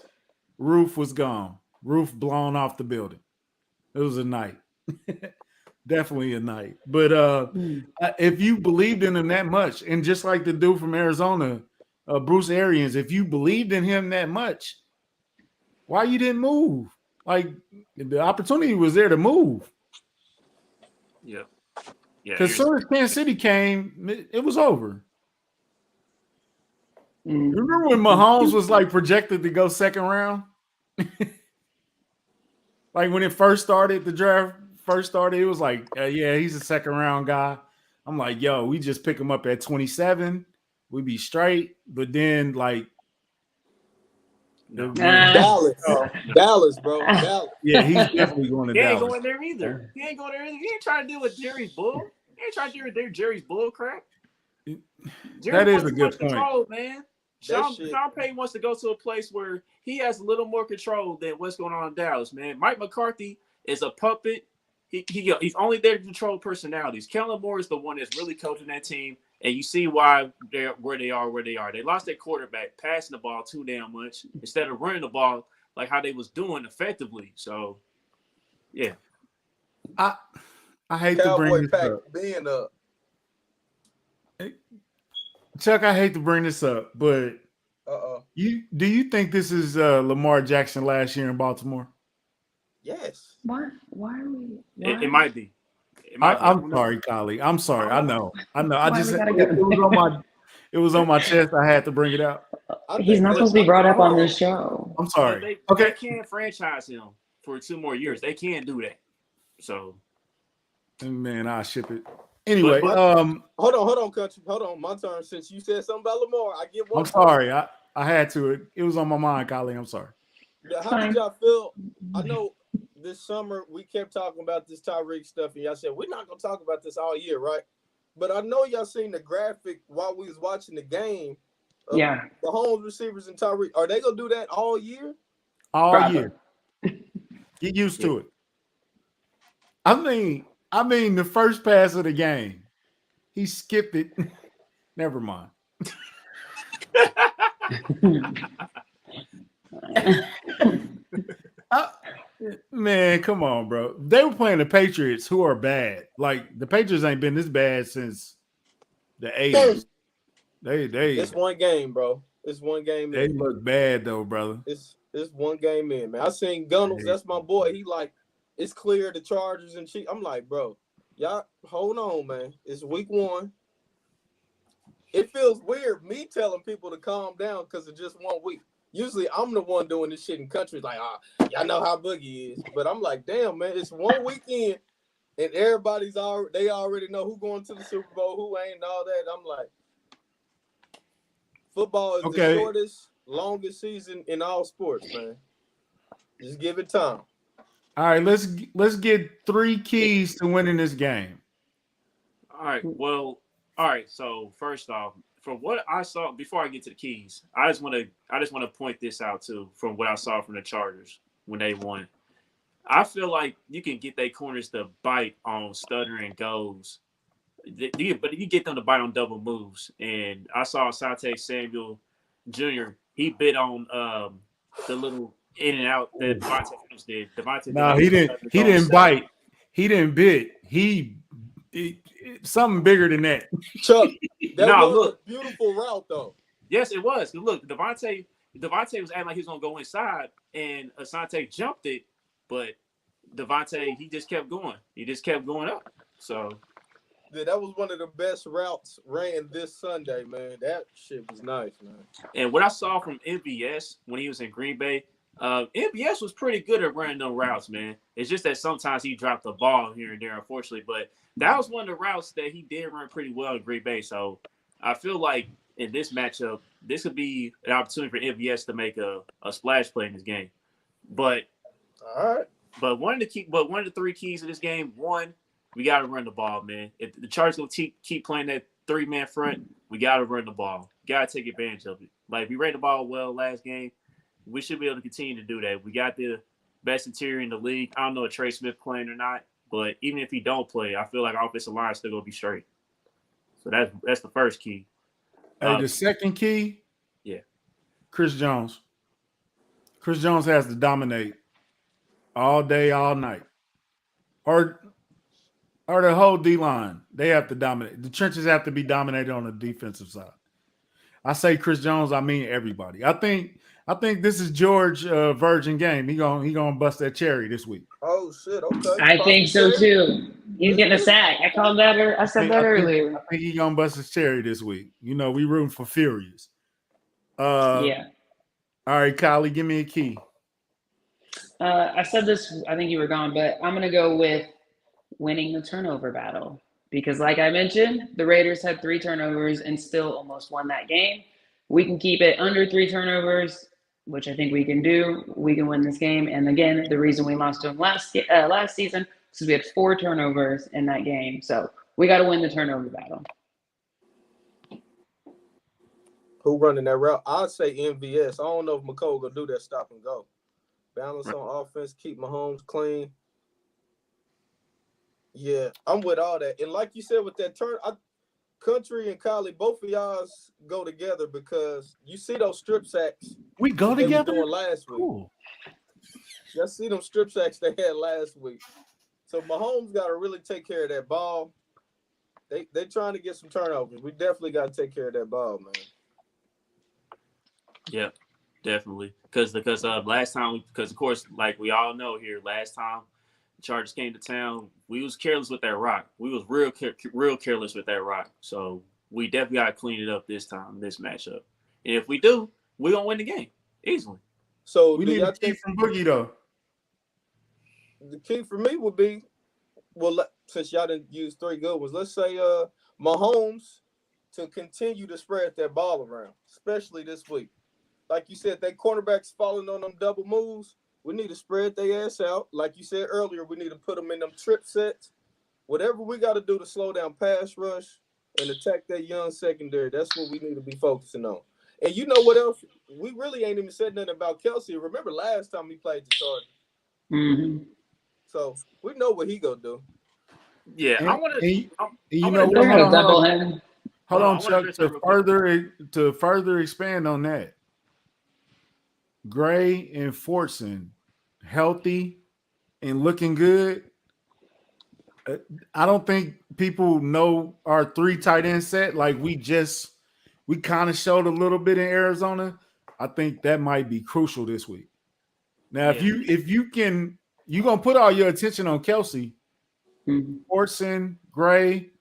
roof was gone. Roof blown off the building. It was a night. Definitely a night. But if you believed in him that much, and just like the dude from Arizona, Bruce Arians, if you believed in him that much, why you didn't move? Like, the opportunity was there to move. Yeah. Because as soon as Kansas City came, it was over. Remember when Mahomes was like projected to go second round? Like when it first started, the draft first started, it was like, yeah, he's a second round guy. I'm like, yo, we just pick him up at 27. We be straight. But then, like, Dallas, bro. Dallas. Yeah, he's definitely going to Dallas. He ain't going there either. He ain't trying to deal with Jerry's bull. He ain't trying to deal with Jerry's bull crap. That is a good point. Control, man. Sean Payton wants to go to a place where he has a little more control than what's going on in Dallas, man. Mike McCarthy is a puppet. He's only there to control personalities. Kellen Moore is the one that's really coaching that team, and you see why they're where they are. They lost their quarterback, passing the ball too damn much instead of running the ball like how they was doing effectively. So, yeah. I hate to bring this up. Being up. Chuck, I hate to bring this up, but do you think this is Lamar Jackson last year in Baltimore? Yes. Why are we? It might be. I'm sorry, Collie. I'm sorry. I know. I just it was on my chest. I had to bring it out. He's not supposed to be brought up on this show. I'm sorry. They can't franchise him for 2 more years. They can't do that. So, man, I'll ship it. Anyway, hold on, country. Hold on, my turn. Since you said something about Lamar, I get one. I'm sorry. I had to. It was on my mind, Collie. I'm sorry. How did y'all feel? I know this summer we kept talking about this Tyreek stuff, and y'all said we're not gonna talk about this all year, right? But I know y'all seen the graphic while we was watching the game. Yeah. The home receivers and Tyreek, are they gonna do that all year? All year. Get used to it. I mean, the first pass of the game, he skipped it. Never mind. Man, come on, bro. They were playing the Patriots, who are bad. Like the Patriots ain't been this bad since the 80s. It's one game, bro. It's one game. They look bad though, brother. It's one game in, man. I seen Gunnels. That's my boy. He like, it's clear the Chargers and Chiefs. I'm like, bro, y'all hold on, man. It's week 1. It feels weird me telling people to calm down because of just 1 week. Usually I'm the one doing this shit in countries like, y'all know how Boogie is. But I'm like, damn, man, it's 1 weekend and everybody's they already know who going to the Super Bowl, who ain't, and all that. I'm like, football is the shortest, longest season in all sports, man. Just give it time. All right, let's get 3 keys to winning this game. All right. Well, all right. So first off, from what I saw before I get to the keys, I just want to point this out too. From what I saw from the Chargers when they won, I feel like you can get their corners to bite on stuttering goes, but you get them to bite on double moves. And I saw Asante Samuel Jr. He bit on the little in and out that Devontae Adams did. No, he didn't. He didn't bite. He didn't bit. He something bigger than that. Chuck, that was a beautiful route, though. Yes, it was. Look, Devontae was acting like he was gonna go inside, and Asante jumped it, but Devontae he just kept going. He just kept going up. So yeah, that was one of the best routes ran this Sunday, man. That shit was nice, man. And what I saw from MVS when he was in Green Bay, MVS was pretty good at running them routes, man. It's just that sometimes he dropped the ball here and there, unfortunately. But that was one of the routes that he did run pretty well in Green Bay. So I feel like in this matchup, this could be an opportunity for MVS to make a splash play in this game. But all right. But one of the 3 keys of this game, one, we got to run the ball, man. If the Chargers gonna keep playing that 3-man front, we got to run the ball. Got to take advantage of it. Like we ran the ball well last game. We should be able to continue to do that. We got the best interior in the league. I don't know if Trey Smith playing or not, but even if he don't play, I feel like our offensive line is still gonna be straight. So that's the first key. Hey, the second key, yeah, Chris Jones. Chris Jones has to dominate all day, all night, or the whole D line. They have to dominate. The trenches have to be dominated on the defensive side. I say Chris Jones. I mean everybody. I think this is George Virgin game. He gonna bust that cherry this week. Oh shit! Okay. I think so too. He's getting a sack. I called that. I said that earlier. I think he's gonna bust his cherry this week. You know, we rooting for Furious. Yeah. All right, Kylie, give me a key. I said this. I think you were gone, but I'm gonna go with winning the turnover battle because, like I mentioned, the Raiders had 3 turnovers and still almost won that game. We can keep it under 3 turnovers, which I think we can do. We can win this game. And again, the reason we lost to them last season is we had 4 turnovers in that game. So we got to win the turnover battle. Who running that route? I'd say MVS. I don't know if McCole gonna do that stop and go. Balance on offense, keep Mahomes clean. Yeah, I'm with all that. And like you said, with that Country and Kylie, both of y'all go together because you see those strip sacks. We go together last week. Cool. Y'all see them strip sacks they had last week. So Mahomes got to really take care of that ball. They trying to get some turnovers. We definitely got to take care of that ball, man. Yep, definitely. Because last time, because of course, like we all know here, last time the Chargers came to town, we was careless with that rock. We was real careless with that rock. So we definitely got to clean it up this time, this matchup. And if we do, we're going to win the game easily. So we need a key from Boogie, though. The key for me would be, well, since y'all didn't use 3 good ones, let's say Mahomes to continue to spread that ball around, especially this week. like you said, they cornerbacks falling on them double moves. We need to spread their ass out. Like you said earlier, we need to put them in them trip sets. Whatever we got to do to slow down pass rush and attack that young secondary, that's what we need to be focusing on. And you know what else? We really ain't even said nothing about Kelsey. Remember last time he played the Chargers? Mm-hmm. So we know what he gonna do. Yeah, and, I want to. you know, They're hold gonna double on, him. hold on, Chuck. To further expand on that, Gray and Fortson healthy and looking good. I don't think people know our 3 tight end set. Like we kind of showed a little bit in Arizona. I think that might be crucial this week. Now, if you can, you're gonna put all your attention on Kelsey, Fortson, Gray.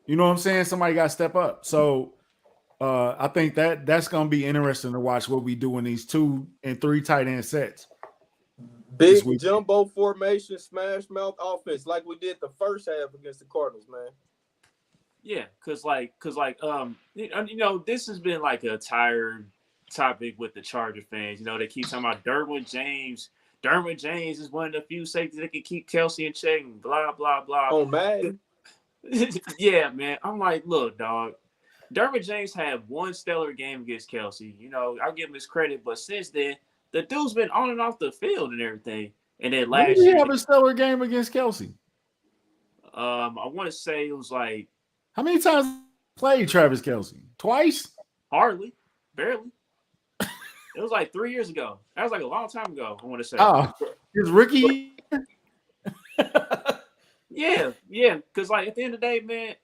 You know what I'm saying? Somebody got to step up. So I think that's gonna be interesting to watch what we do in these 2 and 3 tight end sets. Big jumbo formation, smash mouth offense, like we did the first half against the Cardinals, man. Yeah, cause you know, this has been like a tired topic with the Charger fans. You know, they keep talking about Derwin James. Derwin James is one of the few safeties that can keep Kelsey in check. And blah blah blah. Oh man. Yeah, man. I'm like, look, dog. Derwin James had one stellar game against Kelsey. You know, I'll give him his credit, but since then, the dude's been on and off the field and everything. And then last year, he have a stellar game against Kelsey? I want to say it was like, how many times played Travis Kelsey? Twice? Hardly, barely. It was like 3 years ago. That was like a long time ago. I want to say. Oh, his rookie. Yeah. Because like at the end of the day, man,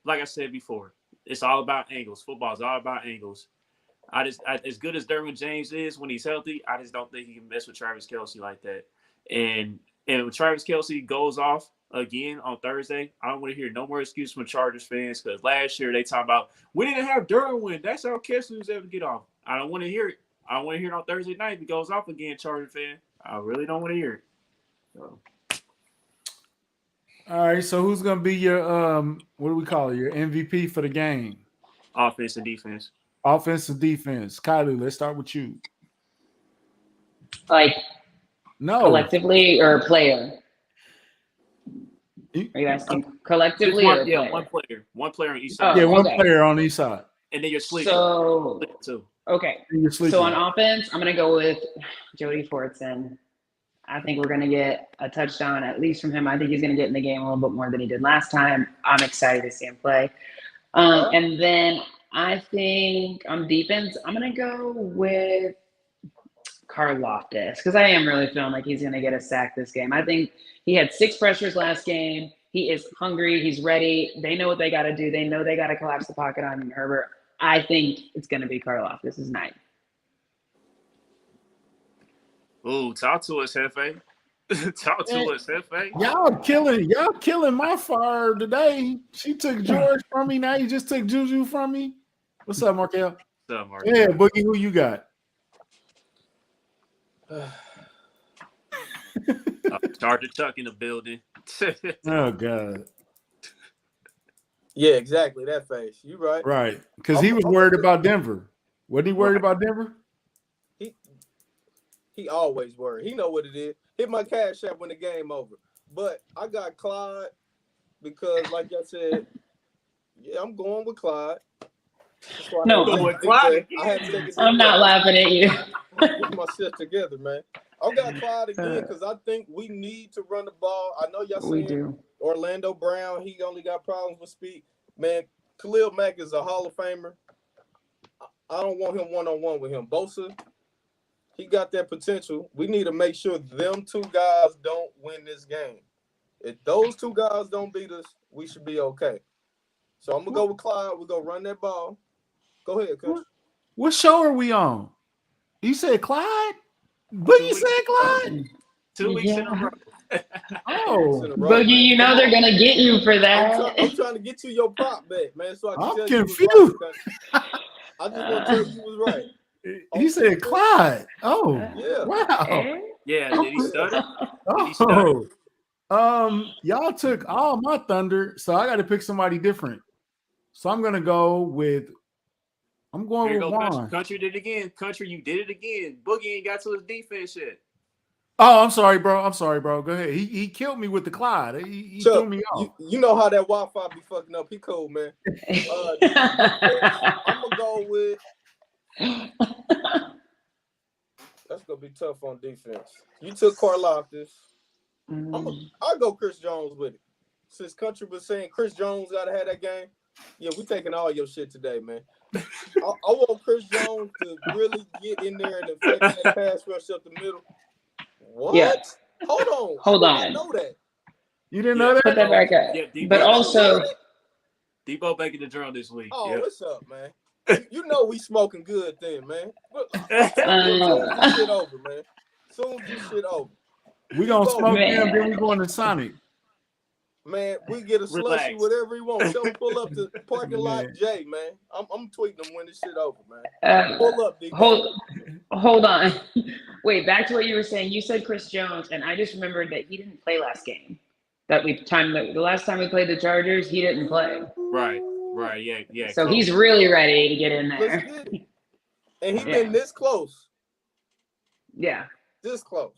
like I said before, it's all about angles. Football is all about angles. As good as Derwin James is when he's healthy, I just don't think he can mess with Travis Kelsey like that. And when Travis Kelsey goes off again on Thursday, I don't want to hear no more excuses from Chargers fans because last year they talked about we didn't have Derwin. That's how Kelsey was able to get off. I don't want to hear it. I don't want to hear it on Thursday night if he goes off again, Charger fan. I really don't want to hear it. So. All right, so who's gonna be your what do we call it? Your MVP for the game? Offense and defense. Offense and defense. Kylie, let's start with you. Like no collectively or player? Are you asking collectively or player? Yeah, one player on each side. Yeah, one player on each side. And then your sleeper. So too. Okay. So on offense, I'm gonna go with Jody Fortson. I think we're going to get a touchdown at least from him. I think he's going to get in the game a little bit more than he did last time. I'm excited to see him play. And then I think on defense, I'm going to go with Karlaftis because I am really feeling like he's going to get a sack this game. I think he had 6 pressures last game. He is hungry. He's ready. They know what they got to do. They know they got to collapse the pocket on Herbert. I think it's going to be Karlaftis' night. Ooh, talk to us, Hefe. Talk to us, Hefe. Y'all killing my fire today. She took George from me. Now you just took Juju from me. What's up, Markel? What's up, Markel? Yeah, Boogie, who you got? Charger Chuck in the building. Oh God. Yeah, exactly. That face. You right. Right. Because he was worried about Denver. Wasn't he worried about Denver? He always worried. He know what it is. Hit my cash app when the game over. But I got Clyde because, like I said, yeah, I'm going with Clyde. No, I'm not laughing at you. Get my shit together, man. I got Clyde again because I think we need to run the ball. I know y'all saying Orlando Brown, he only got problems with speed. Man, Khalil Mack is a Hall of Famer. I don't want him one-on-one with him. Bosa, he got that potential. We need to make sure them 2 guys don't win this game. If those 2 guys don't beat us, we should be okay. So I'm going to go with Clyde. We're going to run that ball. Go ahead, Coach. What show are we on? You said Clyde? Boogie said Clyde? 2 weeks in a row. Boogie, you know they're going to get you for that. I'm trying to get you your prop bet, man, so I can I'm tell confused. You was right. I just want to tell you was right. He said Clyde. Oh, yeah. Wow. Yeah, did he stutter? Y'all took all my thunder, so I got to pick somebody different. So I'm gonna go with I'm going Here you with go, Juan. Country did it again. Country, you did it again. Boogie ain't got to his defense yet. Oh, I'm sorry, bro. Go ahead. He killed me with the Clyde. He Chuck, threw me off. You know how that Wi-Fi be fucking up. He cool, man. I'm gonna go with. That's gonna be tough on defense. You took Karlaftis. I'll go Chris Jones with it. Since Country was saying Chris Jones gotta have that game, yeah, we taking all your shit today, man. I want Chris Jones to really get in there and affect that pass rush up the middle. What? Yeah. Hold on. I didn't know that. You didn't know that? Put that back up. Yeah, but also, Debo back in the drum this week. Oh, what's up, man? You know we smoking good then, man. Soon as shit over, man. Soon as this shit over. We gonna smoke them, then we going to Sonic. Man, we get a slushy, whatever he wants. Tell him pull up to parking lot J, man. I'm tweeting him when this shit over, man. Pull up, Debo. Hold on. Wait, back to what you were saying. You said Chris Jones, and I just remembered that he didn't play last game. The last time we played the Chargers, he didn't play. Right, yeah. So he's really ready to get in there. And he's been this close. Yeah. This close.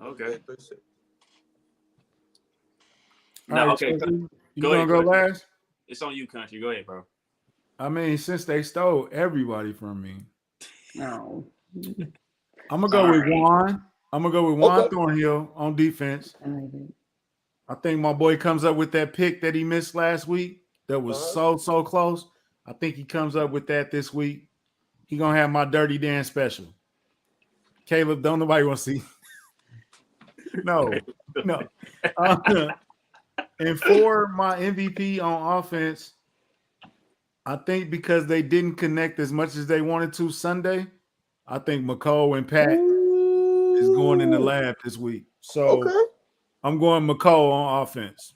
Okay. No, okay. You gonna go last? It's on you, Country. Go ahead, bro. I mean, since they stole everybody from me. No. I'm gonna go with Juan. I'm gonna go with Juan Thornhill on defense. I think my boy comes up with that pick that he missed last week. That was so close. I think he comes up with that this week. He gonna have my Dirty Dan special. Caleb, don't nobody want to see. No. And for my MVP on offense, I think because they didn't connect as much as they wanted to Sunday, I think McCall and Pat is going in the lab this week. So I'm going McCall on offense.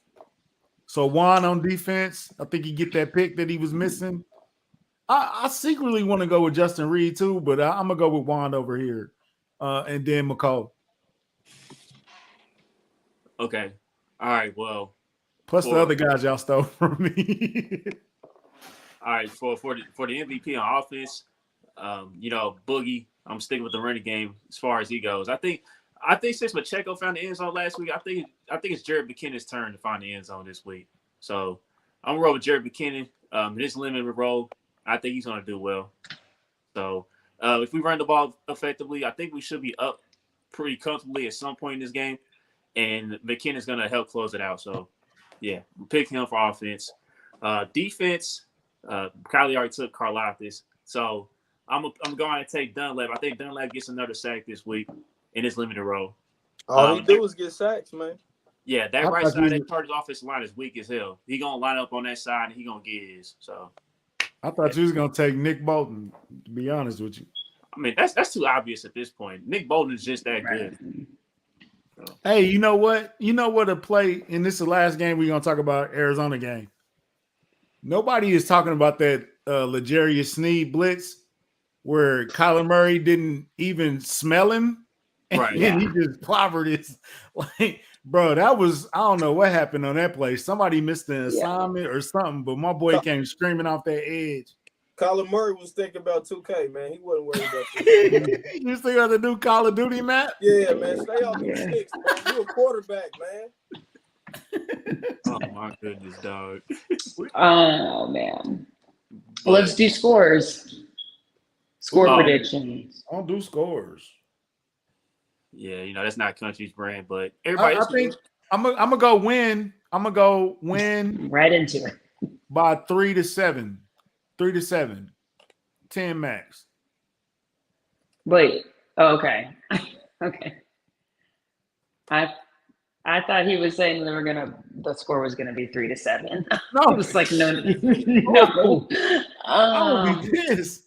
So Juan on defense, I think he get that pick that he was missing. I secretly want to go with Justin Reed too, but I'm gonna go with Juan over here, and then McCall. Okay. All right. Well, plus the other guys y'all stole from me. All right. For the MVP on offense, Boogie, I'm sticking with the running game as far as he goes. I think since Pacheco found the end zone last week, I think it's Jared McKinnon's turn to find the end zone this week. So I'm gonna roll with Jared McKinnon. This limited role, I think he's gonna do well. So if we run the ball effectively, I think we should be up pretty comfortably at some point in this game. And McKinnon's gonna help close it out. So yeah, we'll pick him for offense. Defense, Kylie already took Karlaftis. So I'm going to take Dunlap. I think Dunlap gets another sack this week in his limited role. All he do is get sacks, man. Yeah, that right side of that Chargers offensive line is weak as hell. He gonna line up on that side and he gonna get his. So I thought you was gonna take Nick Bolton, to be honest with you. I mean, that's too obvious at this point. Nick Bolton is just that good. So. Hey, you know what? You know what a play, and this is the last game we're gonna talk about, Arizona game. Nobody is talking about that L'Jarius Sneed blitz where Kyler Murray didn't even smell him. Right. And he just clobbered his bro, that was, I don't know what happened on that play. Somebody missed an assignment or something, but my boy came screaming off that edge. Kyler Murray was thinking about 2K, man. He wasn't worried about this. You still got to do Call of Duty, Matt? Yeah, man. Stay off the sticks, man. You a quarterback, man. Oh my goodness, dog. Oh man. Let's do scores. Score predictions. I don't do scores. Yeah, that's not Country's brand, but everybody. I think I'm gonna go win. I'm gonna go win right into it by 3-7. 3-7. 10 max. Wait. Oh, okay. Okay. I thought he was saying the score was gonna be 3-7. No, I was like, no. I would be pissed.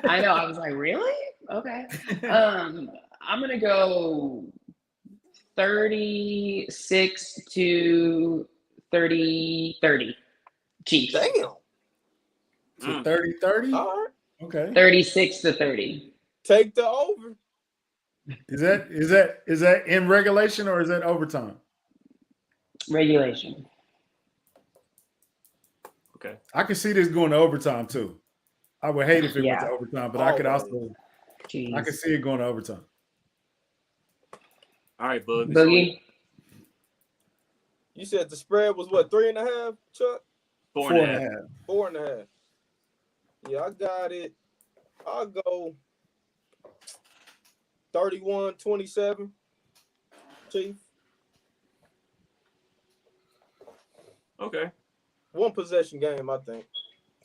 I know. I was like, really? Okay. I'm gonna go 36 to 30. Chiefs. Damn. So 30-30? All right. Okay. 36 to 30. Take the over. Is that in regulation or is that overtime? Regulation. Okay. I can see this going to overtime too. I would hate if it went to overtime, but I could see it going to overtime. All right, Bug. Boogie. You said the spread was what, 3.5, Chuck? 4.5. 4.5. Yeah, I got it. I'll go 31-27. Chief. Okay. One possession game, I think.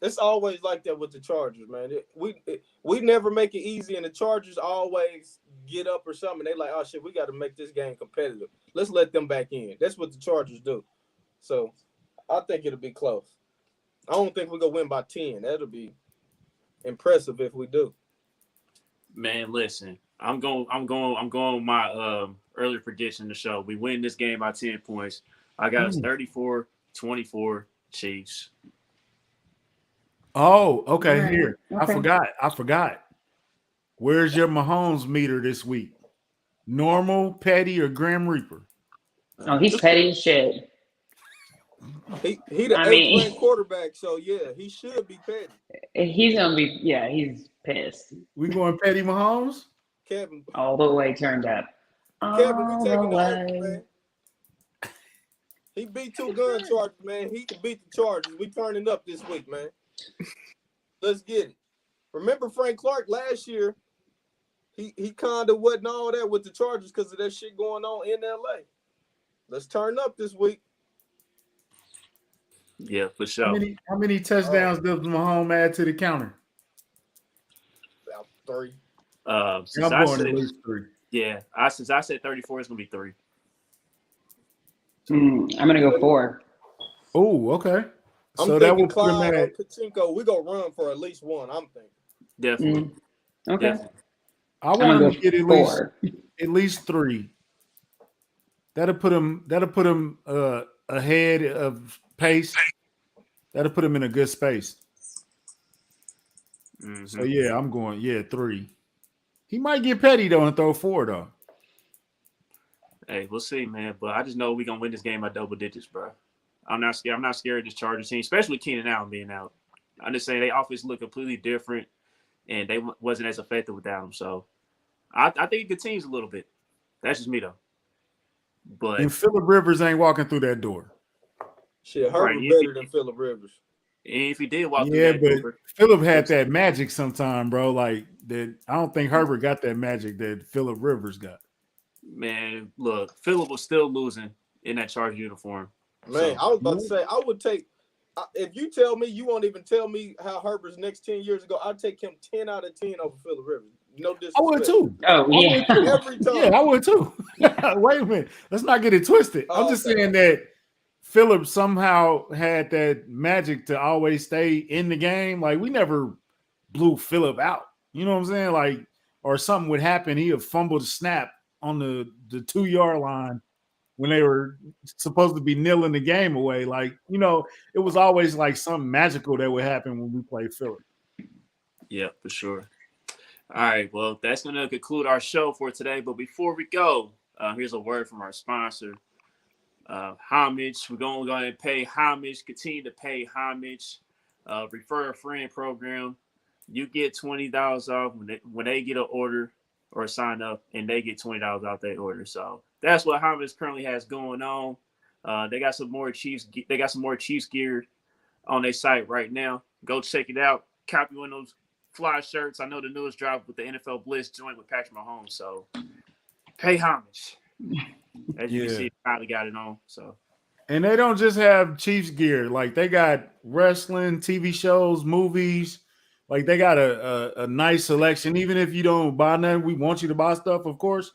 It's always like that with the Chargers, man. We never make it easy, and the Chargers always get up or something. They like, oh shit, we got to make this game competitive. Let's let them back in. That's what the Chargers do. So I think it'll be close. I don't think we're gonna win by 10. That'll be impressive if we do. Man, listen, I'm going with my earlier prediction to show. We win this game by 10 points. I got us 34-24 Chiefs. Oh, okay. Right. Here. Okay. I forgot. Where's your Mahomes meter this week? Normal, petty, or Grim Reaper? Oh, he's petty as shit. He the 8th ranked quarterback, so yeah, he should be petty. He's gonna be he's pissed. We going petty Mahomes? Kevin, all the way turned up. Kevin, we taking the over, man. He beat 2 gun charges, man. He can beat the Chargers. We turning up this week, man. Let's get it. Remember Frank Clark last year? He kind of wasn't all that with the Chargers because of that shit going on in LA. Let's turn up this week. Yeah, for sure. How many touchdowns does Mahomes add to the counter? About 3. Since I'm I going said, at least 3. Yeah, since I said 34, it's gonna be 3. I'm gonna go 4. Oh, okay. So that would put him at Katinko. We're gonna run for at least 1, I'm thinking. Definitely. Okay. Definitely. I want him to get at least 3. That'll put him ahead of pace. That'll put him in a good space. Mm-hmm. So yeah, I'm going 3. He might get petty though and throw 4 though. Hey, we'll see, man. But I just know we're gonna win this game by double digits, bro. I'm not scared. I'm not scared of this Chargers team, especially with Keenan Allen being out. I'm just saying they offense look completely different, and they wasn't as effective without him. So I think it continues a little bit. That's just me though. But and Phillip Rivers ain't walking through that door. Shit, Herbert better than Phillip Rivers. And if he did walk through that door, Phillip had that magic sometime, bro. Like that, I don't think Herbert got that magic that Phillip Rivers got. Man, look, Phillip was still losing in that Charger uniform. Man, I was about to say, I would take, if you tell me, you won't even tell me how Herbert's next 10 years ago, I'd take him 10 out of 10 over Phillip Rivers. No disrespect. I would too. Oh, yeah. Every time. Yeah, I would too. Wait a minute. Let's not get it twisted. I'm just saying that Phillip somehow had that magic to always stay in the game. Like, we never blew Phillip out. You know what I'm saying? Like, or something would happen. He would fumble the snap on the 2-yard line when they were supposed to be kneeling the game away. Like, you know, it was always like something magical that would happen when we played Phillip. Yeah, for sure. All right, well, that's going to conclude our show for today. But before we go, here's a word from our sponsor, Homage. We're going to go ahead and pay homage, continue to pay homage, refer a friend program. You get $20 off when they get an order or sign up, and they get $20 off their order. So that's what Homage currently has going on. They got some more Chiefs. They got some more Chiefs gear on their site right now. Go check it out. Copy one of those fly shirts. I know the newest drop with the NFL Blitz joint with Patrick Mahomes. So pay homage. As you can see, Kylie got it on. So, and they don't just have Chiefs gear. Like, they got wrestling, TV shows, movies. Like, they got a nice selection. Even if you don't buy nothing, we want you to buy stuff, of course.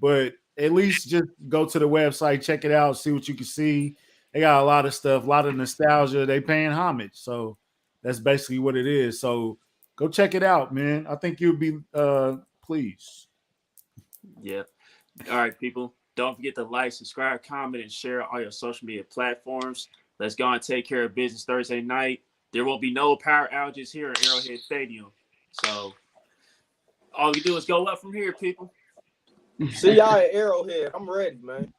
But at least just go to the website, check it out, see what you can see. They got a lot of stuff, a lot of nostalgia. They paying homage. So that's basically what it is. So go check it out, man. I think you'll be pleased. Yeah. All right, people. Don't forget to like, subscribe, comment, and share all your social media platforms. Let's go and take care of business Thursday night. There will be no power outages here at Arrowhead Stadium. So all we do is go up from here, people. See y'all at Arrowhead. I'm ready, man.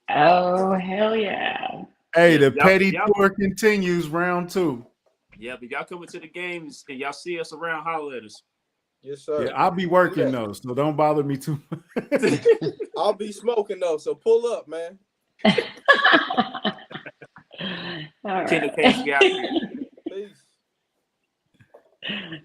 Oh, hell yeah. Hey, the petty tour continues, round 2. Yeah, but y'all coming to the games and y'all see us around, holler at us. Yes, sir. Yeah, I'll be working though, so don't bother me too much. I'll be smoking though, so pull up, man. All Kingdom right. Cast, we out here. Peace.